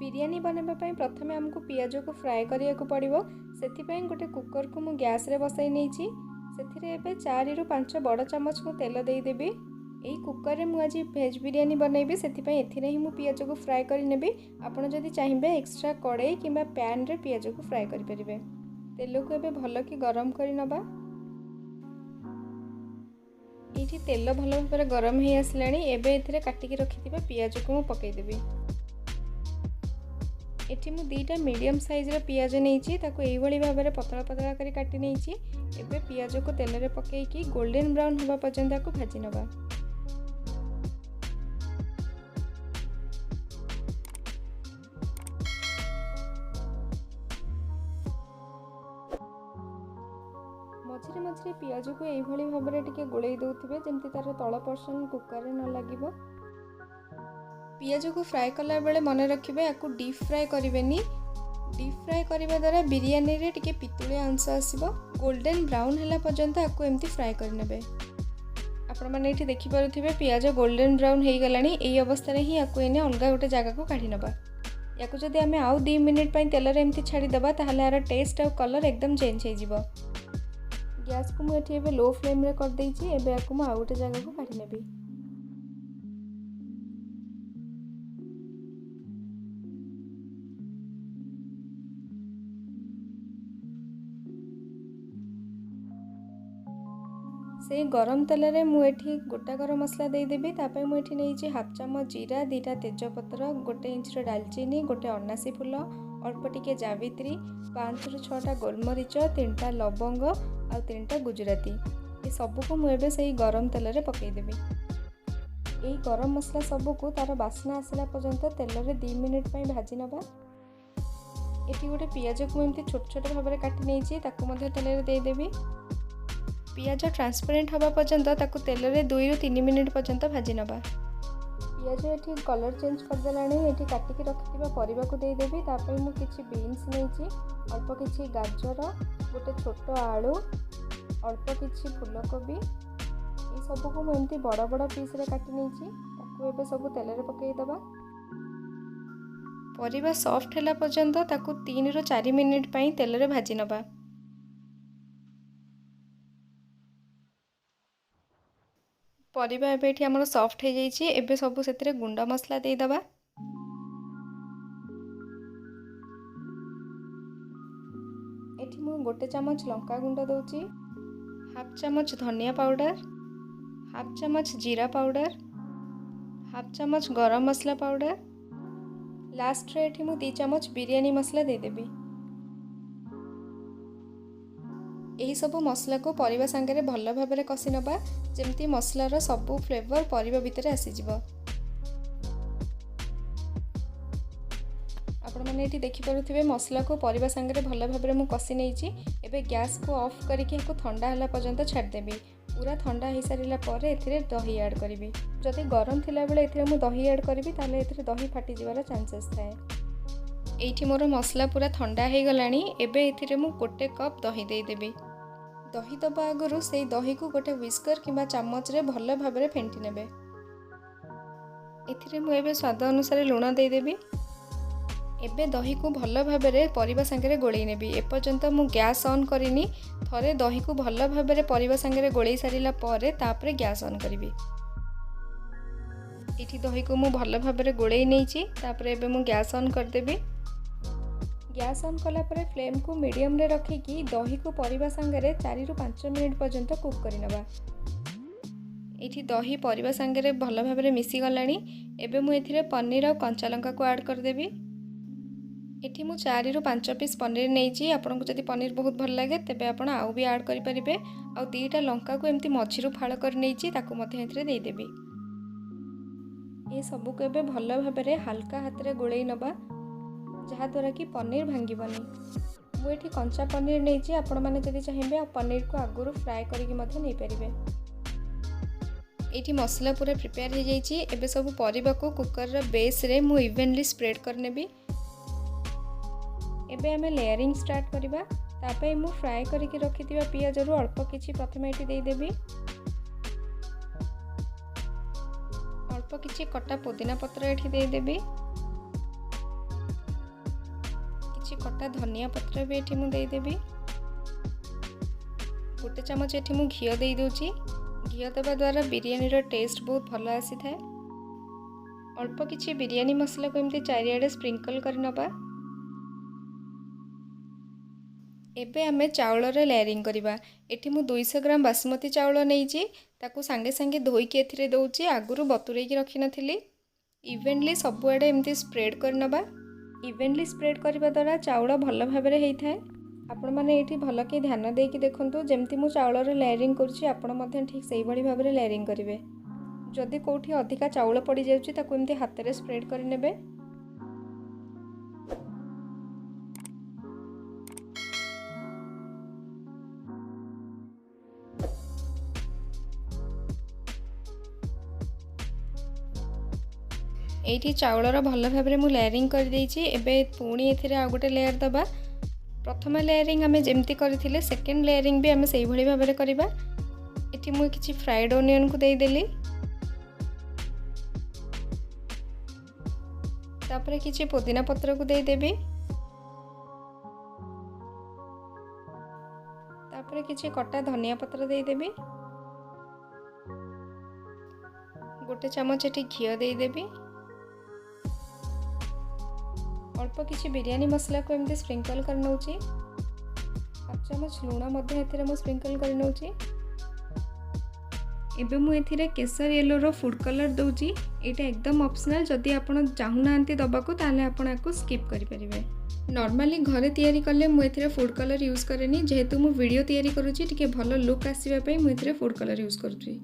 बिरयानी बनाइबा प्रथमे आमको पियाज को फ्राए करिया को पड़िबो। सेथिपाई गोटे कुकर को मु गैस रे बसाई नेछि। सेथिरे एबे 4 रु 5 बड़ चामच मु तेल देई देबी। एई कुकर रे मु आज वेज बिरयानी बनाइबी, सेथिपाई एथिरे ही मु पियाज को फ्राए करि नेबी। आपण जदि चाहिबे एक्स्ट्रा कड़ाई किंबा पैन रे पियाज को फ्राए करि परिबे। तेल को एबे भलो कि गरम करि नबा। एठी तेल भलो भाबरे गरम हे आसलानी। एबे एथिरे काटि कि रखिथिबा पियाज को मु पकेइ देबी। एठी मु दीटा मीडियम साइज रो पियाज नेइछि, ताको एई भली भाबरे पतला पतला करी काटि नेइछि। एबे पियाज को तेल रे पकेइ कि गोल्डन ब्राउन होबा पर्यंत ताको भाजी नबा। मझिरे मझिरे पियाज को एई भली भाबरे टिके गोळेई दउथिबे, जेमति तार तळ पोर्शन कुकर रे न लागिबो। पियाज को फ्राए कला बेले मन रखिबे याकू डीप फ्राए करिवेनी। डीप फ्राए करिबा द्वारा बिरयानी रे टिके पितुलिया अंश आसीबो। गोल्डन ब्राउन हला पर्यंत याकू एमती फ्राए करनेबे। आपण माने एठी देखि पारुथिबे पियाज गोल्डन ब्राउन हेई गलानी। एई अवस्था रे ही याकू एने अलगा गोटे जागा को काढी नबा। याकू जदि आमे आउ 2 मिनिट पई तेल रे एमती छाडी दबा ताहाले यार टेस्ट और कलर एकदम चेंज हे जिवो। गैस को मु एठी एबे लो फ्लेम रे कर देइछि। एबे याकू मु आउ गोटे जागा को काढी नेबी। से गरम तेल रे मु एठी गोटा गरम मसला दे देबी। तापय मु एठी नेइछि हाफ चम्मच जीरा, 2टा तेजपत्र, 1 इंच रो दालचीनी, 1 अनासी फूल, अल्प टिके जावित्री, 5 रु 6टा गोलमरीच, 3टा लवंग और 3टा गुजराती। ये सब को मु एबे सेही गरम तेल रे पकेइ देबी। एही गरम मसला सब को तार बास्ना आसला पर्यंत तेल रे 2 मिनिट पई भाजी नबा। एठी गोटे पियाज को एमती छोट छोट भाबरे काटि नेइछि, ताको मध्ये तेल रे दे देबी। पियाज ट्रांसपेरेंट हवा पर्यंत ताको तेल रे 2 रु 3 मिनिट पर्यंत भाजी नबा। पियाज एठी कलर चेंज कर देलानी। एठी काटि कि रखिथिबा परिबा को दे देबी। तापय मु किछि बीन्स नेइछि, अल्प किछि गाजर, गोटे छोट आलू, अल्प किछि फूलकोबी। ए सब को मु एमती बड़ बड़ पीस रे काटि नेइछि। ताको एबे सब तेल रे पकेइ दबा। परिबा सॉफ्ट हला पर्यंत ताको 3 रु 4 मिनिट पई तेल रे भाजी नबा। परिबा एबे एठी हमर सॉफ्ट हे जाइछि। एबे सब सेतिरे गुंडा मसला दे दबा। एठी मु 1 चम्मच लंका गुंड दउछि, हाफ चम्मच धनिया पाउडर, हाफ चम्मच जीरा पाउडर, हाफ चम्मच गरम मसला पाउडर। लास्ट रे एठी मु 2 चम्मच बिरयानी मसला दे देबी। एही सब मसला को परिबा संगे भल भाबरे कसी नबा, जेमती मसलार सबू फ्लेवर परिबा भितर आसी जिवो। आपण माने एठी देखि पारुथिबे मसला को परिबा संगे भल भाबरे मु कसी नेइछि। एबे गैस को ऑफ करिके को ठंडा हला पर्यंत छाड देबी। पूरा ठंडा हे सारिला परे एथिरे दही ऐड करिवि। जदि गरम थिला बेले एथिरे मु दही ऐड करिवि ताले एथिरे दही फाटी जिवार चांसेस थाए। एठी मोर मसला पूरा ठंडा हे गलानी। एबे एथिरे मु 1 कप दही देई देबी। दही दबा आगुरु से दही को गोटे व्हिस्कर किंबा चामच रे भल भाबरे फेंटी नेबे। एथिरे मु एबे स्वाद अनुसार लूण दे देबी। एबे दही को भल भाबरे परिबा संगे गोळेई नेबी। ए पर्यंत मु गैस ऑन करिनी। थरे दही को भल भाबरे परिबा संगे गोळेई सारिला परे तापरे गैस ऑन करिवि। एठी दही को मु भल भाबरे गोळेई नेइछि। तापरे एबे मु गैस ऑन कर देबी। गैस ऑन कला परे फ्लेम को मीडियम रे रखी कि दही को परिबा संगे 4 रु 5 मिनिट पर्यंत कुक करि नबा। एठी दही परिबा संगे भल भाबरे मिसी गलानी। एबे मु एथिरे पनीर और कंचा लंका को ऐड कर देबी। एठी मु 4 रु 5 पीस पनीर नेइछि। आपनको जदि पनीर बहुत भल लागे तेबे आपण आउ भी ऐड करि परिबे। आ 2टा लंका को एमती मझिरु फाळ कर नेइछि, ताको मध्ये एथिरे देई देबी। ए सब को एबे भल भाबरे हल्का हाथ रे गोळेई नबा, जहा द्वारा कि पनीर भांगीबनी। मु एठी कंचा पनीर नेइछि। आपण माने जदि चाहिबे पनीर को आगुरु फ्राए करिकि मध्ये नै परिबे। एठी मसला पूरा प्रिपेयर हे जाइछि। एबे सब परिबा को कुकर रा बेस रे मु इवनली स्प्रेड करनेबी। एबे हमें लेयरिंग स्टार्ट करिबा। तापय मु फ्राए करिकि रखिथिबा पियाज रु अल्प किछि प्रथमे एठी देई देबी। अल्प किछि कटा पुदीना पत्र एठी देई देबी। किछि कटा धनिया पत्र भी एठी मु देदेवी। गोटे चामच एठी मु घिओ दे दूची। घिओ देवा द्वारा बिरयानी रो टेस्ट बहुत भल आसी थाए। अल्प किछि बिरयानी मसला को एमती चारिआडे स्प्रिंकल कर नबा। एबे आमे चाउल रे लेयरिंग करिबा। एठी मु 200 ग्राम बासमती चाउल नेइची, ताकू सांगे सांगे धोईकी एथिरे दउची। आगुरु बतुरेकी रखि नथिली। इवेनली सबुआडे एमती स्प्रेड कर नबा। इवेनली स्प्रेड करबा द्वारा चाउल भल भाबरे हेइ थाए। आपण माने एठी भल के ध्यान देकी देखंतु, जेमती मु चाउल रे लेयरिंग करछि आपण मध्य ठीक सेही बडी भाबरे लेयरिंग करिवे। जदि कोठी अधिका चाउल पड़ी जाउछि ताकू एमती हाथ रे स्प्रेड कर नेबे। एठी चाउलर भल भाबरे मु लेयरिंग कर देइछि। एबे पुणी एथिरे आ गोटे लेयर दबा। प्रथम लेयरिंग आमे जेमती करथिले सेकंड लेयरिंग भी आमे सेही भली भाबरे करिबा। एठी मु किछि फ्राइड ओनियन को देइ देली। तापरे किछि पुदीना पत्र को देइ देबी। तापरे किछि कटा धनिया पत्र देइ देबी। गोटे चामच एठी घिओ देइ देबी। अल्प किछि बिरयानी मसला को एमती स्प्रिंकल कर नउची। हाफ चामच लूण मध्ये एथिरे मु स्प्रिंकल कर नउची। एबे मु एथिरे केसर येलो रो फूड कलर दउची। एटा एकदम ऑप्शनल, जदि आपण चाहू नांती दबाको ताले आपण आको स्किप करि परिबे। नॉर्मली घरे तयारी करले मु एथिरे फूड कलर यूज करेनी, जेहेतु मु वीडियो तयारी करूची टिके भलो लुक आसीबा पई मु एथिरे फूड कलर यूज करूची।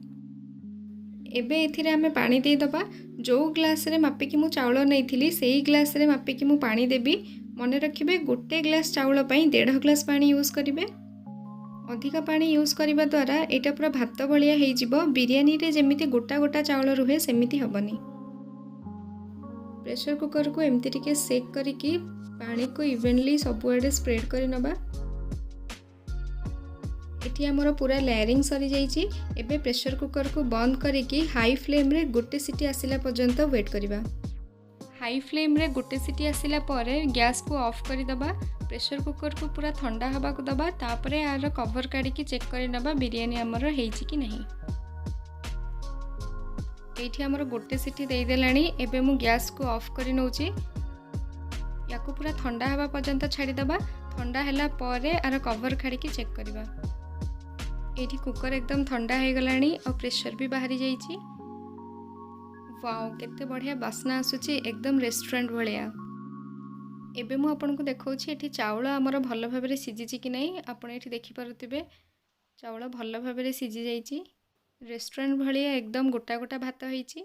एबे एथिरे आमे पानी दे दबा। जो ग्लास रे मापिकी मु चाउल नैथिली सेही ग्लास रे मापिकी मु पानी देबी। मने रखिबे गोटे ग्लास चाउल पई 1.5 ग्लास पानी यूज करिवे। अधिका पानी यूज करिबा द्वारा एटा पूरा भात भलिया हेइ जिवो। बिरयानी रे जेमिति गोटा गोटा चाउल रुहे सेमिति हबनी। प्रेशर कुकर को एमती टिके सेक करिकी पानी को इवनली सबुआडे स्प्रेड करि नबा। एठी हमर पूरा लेयरिंग सरी जाइछि। एबे प्रेशर कुकर को बंद करिकी हाई फ्लेम रे गोटे सीटी आसिला पर्यंत वेट करिबा। हाई फ्लेम रे गोटे सीटी आसिला परे गैस को ऑफ करि दबा। प्रेशर कुकर को पूरा ठंडा हवा को दबा। तापरे आर कवर काढिकी चेक करि नबा बिरयानी हमर हेइछि कि नहीं। एठी हमर गोटे सीटी देइ देलानी। एबे मु गैस को ऑफ करि नउछि। याको पूरा ठंडा हवा पर्यंत छाडी दबा। ठंडा हैला परे आर कवर काढिकी चेक करिबा। एठी कुकर एकदम ठंडा हो गलानी और प्रेशर भी बाहरी जाइछि। वाओ केते बढ़िया बास्ना आसुछि, एकदम रेस्टोरेंट भलिया। एबे मु आपन को देखौछि एठी चाउल हमर भल भाबरे सिजिछि कि नहीं। आपण एठी देखि पारुतिबे चाउल भल भाबरे सिजि जाइछि। रेस्टोरेंट भलिया एकदम गोटा गोटा भात होइछि।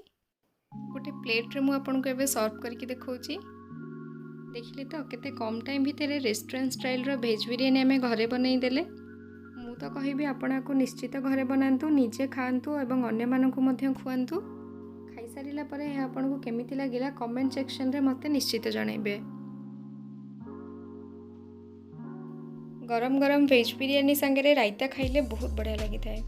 गोटे प्लेट रे मु आपन को एबे सर्व करके देखौछि। देखिले तो केते कम टाइम भितरे रेस्टोरेंट स्टाइल रो वेज बिरयानी हमें घरे बनै देले। मु तो कहिबी आपण को निश्चित घरे बनातु, निजे खातु एवं अन्य मानकु मध्य खुआंतु। खाई सारिला परे हे आपण को केमिति लागिला कमेंट सेक्शन रे मते निश्चित जणाइबे। गरम गरम वेज बिरयानी संगे रायता खाइले बहुत बढ़िया लगी थाए।